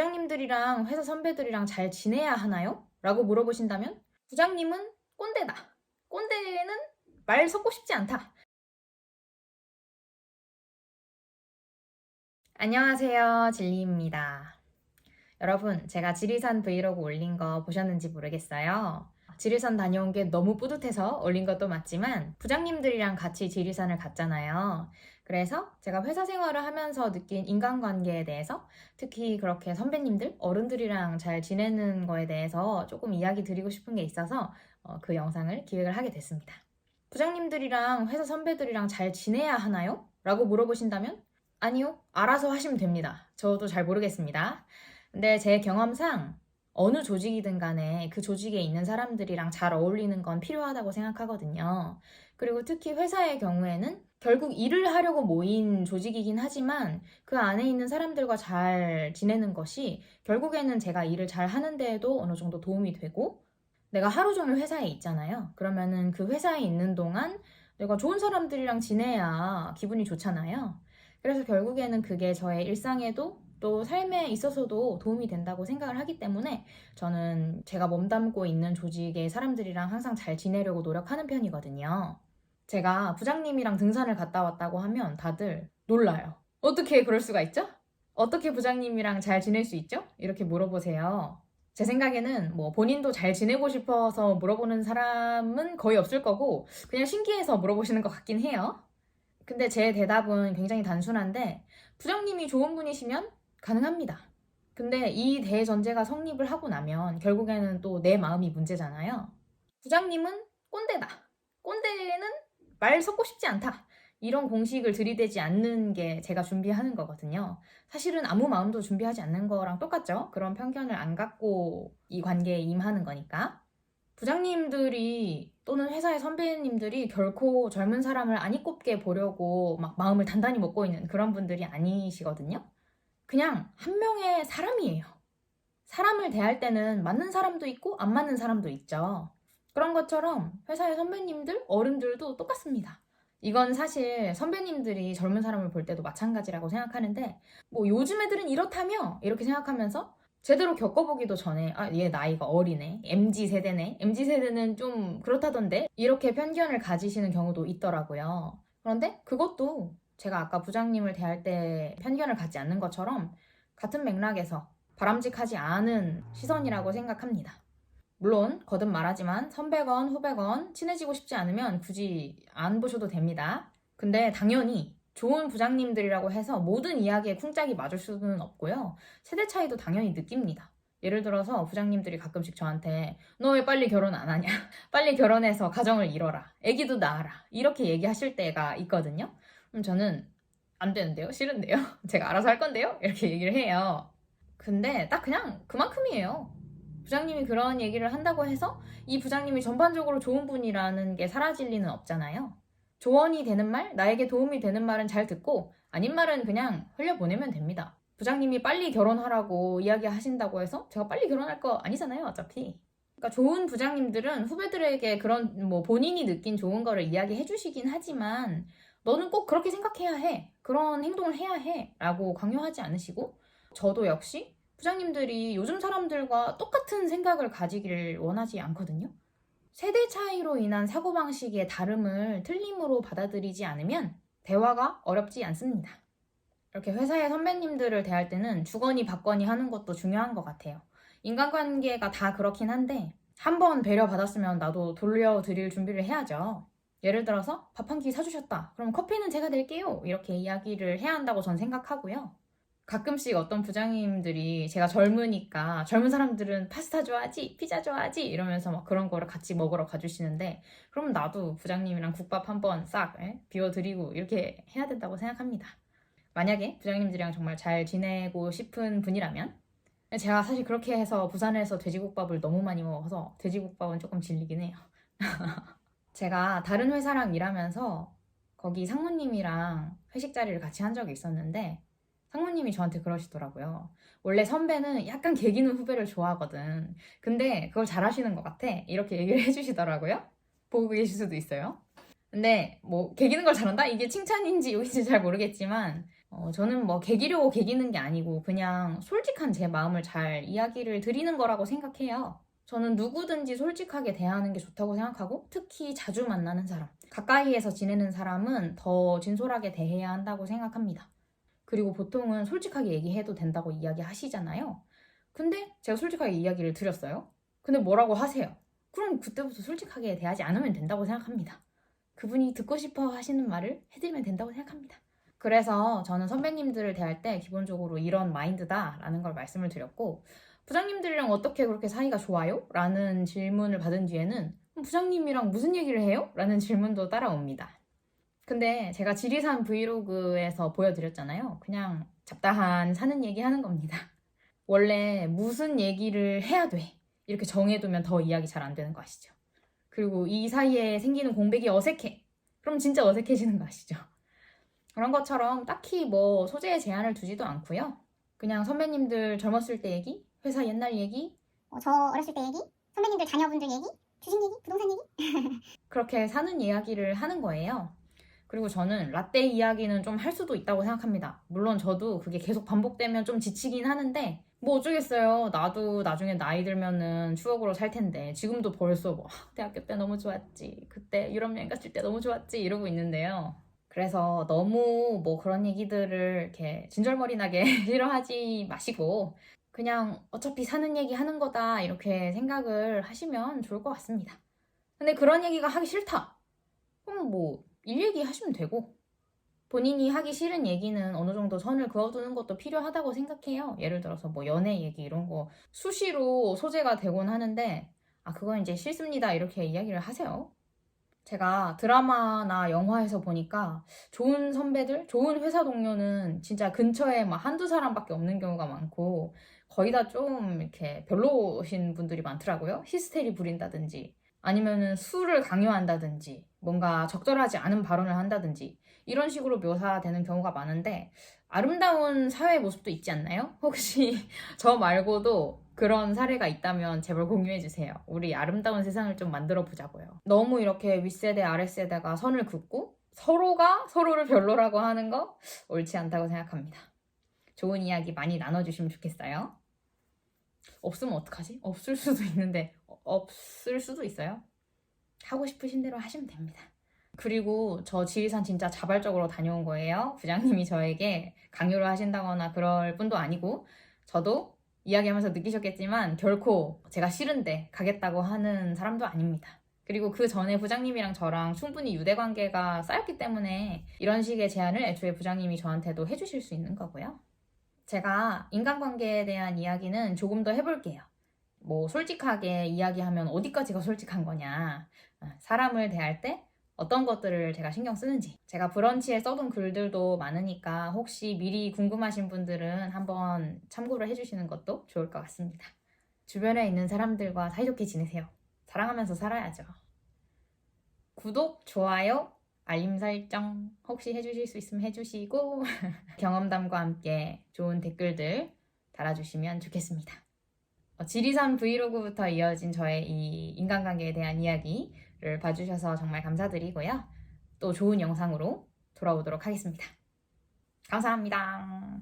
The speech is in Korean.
부장님들이랑 회사 선배들이랑 잘 지내야 하나요? 라고 물어보신다면 부장님은 꼰대다. 꼰대는 말 섞고 싶지 않다. 안녕하세요. 진리입니다. 여러분, 제가 지리산 브이로그 올린 거 보셨는지 모르겠어요. 지리산 다녀온 게 너무 뿌듯해서 올린 것도 맞지만 부장님들이랑 같이 지리산을 갔잖아요. 그래서 제가 회사 생활을 하면서 느낀 인간관계에 대해서 특히 그렇게 선배님들, 어른들이랑 잘 지내는 거에 대해서 조금 이야기 드리고 싶은 게 있어서 그 영상을 기획을 하게 됐습니다. 부장님들이랑 회사 선배들이랑 잘 지내야 하나요? 라고 물어보신다면 아니요, 알아서 하시면 됩니다. 저도 잘 모르겠습니다. 근데 제 경험상 어느 조직이든 간에 그 조직에 있는 사람들이랑 잘 어울리는 건 필요하다고 생각하거든요. 그리고 특히 회사의 경우에는 결국 일을 하려고 모인 조직이긴 하지만 그 안에 있는 사람들과 잘 지내는 것이 결국에는 제가 일을 잘 하는 데에도 어느 정도 도움이 되고 내가 하루 종일 회사에 있잖아요. 그러면은 그 회사에 있는 동안 내가 좋은 사람들이랑 지내야 기분이 좋잖아요. 그래서 결국에는 그게 저의 일상에도 또 삶에 있어서도 도움이 된다고 생각을 하기 때문에 저는 제가 몸담고 있는 조직의 사람들이랑 항상 잘 지내려고 노력하는 편이거든요. 제가 부장님이랑 등산을 갔다 왔다고 하면 다들 놀라요. 어떻게 그럴 수가 있죠? 어떻게 부장님이랑 잘 지낼 수 있죠? 이렇게 물어보세요. 제 생각에는 뭐 본인도 잘 지내고 싶어서 물어보는 사람은 거의 없을 거고 그냥 신기해서 물어보시는 것 같긴 해요. 근데 제 대답은 굉장히 단순한데 부장님이 좋은 분이시면 가능합니다. 근데 이 대전제가 성립을 하고 나면 결국에는 또 내 마음이 문제잖아요. 부장님은 꼰대다. 꼰대는 말 섞고 싶지 않다. 이런 공식을 들이대지 않는 게 제가 준비하는 거거든요. 사실은 아무 마음도 준비하지 않는 거랑 똑같죠? 그런 편견을 안 갖고 이 관계에 임하는 거니까. 부장님들이 또는 회사의 선배님들이 결코 젊은 사람을 안 이꼽게 보려고 막 마음을 단단히 먹고 있는 그런 분들이 아니시거든요. 그냥 한 명의 사람이에요. 사람을 대할 때는 맞는 사람도 있고 안 맞는 사람도 있죠. 그런 것처럼 회사의 선배님들, 어른들도 똑같습니다. 이건 사실 선배님들이 젊은 사람을 볼 때도 마찬가지라고 생각하는데 뭐 요즘 애들은 이렇다며 이렇게 생각하면서 제대로 겪어보기도 전에 얘 나이가 어리네, MZ세대네, MZ세대는 좀 그렇다던데 이렇게 편견을 가지시는 경우도 있더라고요. 그런데 그것도 제가 아까 부장님을 대할 때 편견을 갖지 않는 것처럼 같은 맥락에서 바람직하지 않은 시선이라고 생각합니다. 물론 거듭 말하지만 선배건 후배건 친해지고 싶지 않으면 굳이 안 보셔도 됩니다. 근데 당연히 좋은 부장님들이라고 해서 모든 이야기에 쿵짝이 맞을 수는 없고요. 세대 차이도 당연히 느낍니다. 예를 들어서 부장님들이 가끔씩 저한테 너 왜 빨리 결혼 안 하냐? 빨리 결혼해서 가정을 이뤄라. 애기도 낳아라. 이렇게 얘기하실 때가 있거든요. 그럼 저는 안 되는데요? 싫은데요? 제가 알아서 할 건데요? 이렇게 얘기를 해요. 근데 딱 그냥 그만큼이에요. 부장님이 그런 얘기를 한다고 해서 이 부장님이 전반적으로 좋은 분이라는 게 사라질 리는 없잖아요. 조언이 되는 말, 나에게 도움이 되는 말은 잘 듣고 아닌 말은 그냥 흘려보내면 됩니다. 부장님이 빨리 결혼하라고 이야기하신다고 해서 제가 빨리 결혼할 거 아니잖아요, 어차피. 그러니까 좋은 부장님들은 후배들에게 그런 뭐 본인이 느낀 좋은 거를 이야기해 주시긴 하지만 너는 꼭 그렇게 생각해야 해. 그런 행동을 해야 해. 라고 강요하지 않으시고 저도 역시 부장님들이 요즘 사람들과 똑같은 생각을 가지기를 원하지 않거든요. 세대 차이로 인한 사고방식의 다름을 틀림으로 받아들이지 않으면 대화가 어렵지 않습니다. 이렇게 회사의 선배님들을 대할 때는 주거니 받거니 하는 것도 중요한 것 같아요. 인간관계가 다 그렇긴 한데 한 번 배려받았으면 나도 돌려드릴 준비를 해야죠. 예를 들어서 밥 한 끼 사주셨다. 그럼 커피는 제가 낼게요. 이렇게 이야기를 해야 한다고 전 생각하고요. 가끔씩 어떤 부장님들이 제가 젊으니까 젊은 사람들은 파스타 좋아하지? 피자 좋아하지? 이러면서 막 그런 거를 같이 먹으러 가주시는데 그럼 나도 부장님이랑 국밥 한번 싹 비워드리고 이렇게 해야 된다고 생각합니다. 만약에 부장님들이랑 정말 잘 지내고 싶은 분이라면 제가 사실 그렇게 해서 부산에서 돼지국밥을 너무 많이 먹어서 돼지국밥은 조금 질리긴 해요. 제가 다른 회사랑 일하면서 거기 상무님이랑 회식 자리를 같이 한 적이 있었는데 상무님이 저한테 그러시더라고요. 원래 선배는 약간 개기는 후배를 좋아하거든. 근데 그걸 잘하시는 것 같아. 이렇게 얘기를 해주시더라고요. 보고 계실 수도 있어요. 근데 뭐 개기는 걸 잘한다? 이게 칭찬인지 욕인지 잘 모르겠지만 저는 뭐 개기려고 개기는 게 아니고 그냥 솔직한 제 마음을 잘 이야기를 드리는 거라고 생각해요. 저는 누구든지 솔직하게 대하는 게 좋다고 생각하고 특히 자주 만나는 사람, 가까이에서 지내는 사람은 더 진솔하게 대해야 한다고 생각합니다. 그리고 보통은 솔직하게 얘기해도 된다고 이야기하시잖아요. 근데 제가 솔직하게 이야기를 드렸어요. 근데 뭐라고 하세요? 그럼 그때부터 솔직하게 대하지 않으면 된다고 생각합니다. 그분이 듣고 싶어 하시는 말을 해드리면 된다고 생각합니다. 그래서 저는 선배님들을 대할 때 기본적으로 이런 마인드다라는 걸 말씀을 드렸고, 부장님들이랑 어떻게 그렇게 사이가 좋아요? 라는 질문을 받은 뒤에는 부장님이랑 무슨 얘기를 해요? 라는 질문도 따라옵니다. 근데 제가 지리산 브이로그에서 보여드렸잖아요. 그냥 잡다한 사는 얘기 하는 겁니다. 원래 무슨 얘기를 해야 돼. 이렇게 정해두면 더 이야기 잘 안 되는 거 아시죠? 그리고 이 사이에 생기는 공백이 어색해. 그럼 진짜 어색해지는 거 아시죠? 그런 것처럼 딱히 뭐 소재에 제한을 두지도 않고요. 그냥 선배님들 젊었을 때 얘기, 회사 옛날 얘기, 저 어렸을 때 얘기, 선배님들 자녀분들 얘기, 주식 얘기, 부동산 얘기. 그렇게 사는 이야기를 하는 거예요. 그리고 저는 라떼 이야기는 좀 할 수도 있다고 생각합니다. 물론 저도 그게 계속 반복되면 좀 지치긴 하는데 뭐 어쩌겠어요. 나도 나중에 나이 들면은 추억으로 살 텐데 지금도 벌써 뭐 대학교 때 너무 좋았지. 그때 유럽여행 갔을 때 너무 좋았지. 이러고 있는데요. 그래서 너무 뭐 그런 얘기들을 이렇게 진절머리나게 싫어하지 마시고 그냥 어차피 사는 얘기 하는 거다 이렇게 생각을 하시면 좋을 것 같습니다. 근데 그런 얘기가 하기 싫다. 그럼 뭐 일 얘기하시면 되고 본인이 하기 싫은 얘기는 어느 정도 선을 그어두는 것도 필요하다고 생각해요. 예를 들어서 뭐 연애 얘기 이런 거 수시로 소재가 되곤 하는데 그건 이제 싫습니다 이렇게 이야기를 하세요. 제가 드라마나 영화에서 보니까 좋은 선배들, 좋은 회사 동료는 진짜 근처에 막 한두 사람밖에 없는 경우가 많고 거의 다 좀 이렇게 별로신 분들이 많더라고요. 히스테리 부린다든지 아니면은 술을 강요한다든지 뭔가 적절하지 않은 발언을 한다든지 이런 식으로 묘사되는 경우가 많은데 아름다운 사회 모습도 있지 않나요? 혹시 저 말고도 그런 사례가 있다면 제발 공유해주세요. 우리 아름다운 세상을 좀 만들어 보자고요. 너무 이렇게 윗세대, 아랫세대가 선을 긋고 서로가 서로를 별로라고 하는 거 옳지 않다고 생각합니다. 좋은 이야기 많이 나눠주시면 좋겠어요. 없으면 어떡하지? 없을 수도 있는데 없을 수도 있어요. 하고 싶으신 대로 하시면 됩니다. 그리고 저 지리산 진짜 자발적으로 다녀온 거예요. 부장님이 저에게 강요를 하신다거나 그럴 뿐도 아니고 저도 이야기하면서 느끼셨겠지만 결코 제가 싫은데 가겠다고 하는 사람도 아닙니다. 그리고 그 전에 부장님이랑 저랑 충분히 유대관계가 쌓였기 때문에 이런 식의 제안을 애초에 부장님이 저한테도 해주실 수 있는 거고요. 제가 인간관계에 대한 이야기는 조금 더 해볼게요. 뭐 솔직하게 이야기하면 어디까지가 솔직한 거냐. 사람을 대할 때 어떤 것들을 제가 신경 쓰는지 제가 브런치에 써둔 글들도 많으니까 혹시 미리 궁금하신 분들은 한번 참고를 해주시는 것도 좋을 것 같습니다. 주변에 있는 사람들과 사이좋게 지내세요. 사랑하면서 살아야죠. 구독, 좋아요, 알림 설정 혹시 해주실 수 있으면 해주시고 경험담과 함께 좋은 댓글들 달아주시면 좋겠습니다. 지리산 브이로그부터 이어진 저의 이 인간관계에 대한 이야기를 봐주셔서 정말 감사드리고요. 또 좋은 영상으로 돌아오도록 하겠습니다. 감사합니다.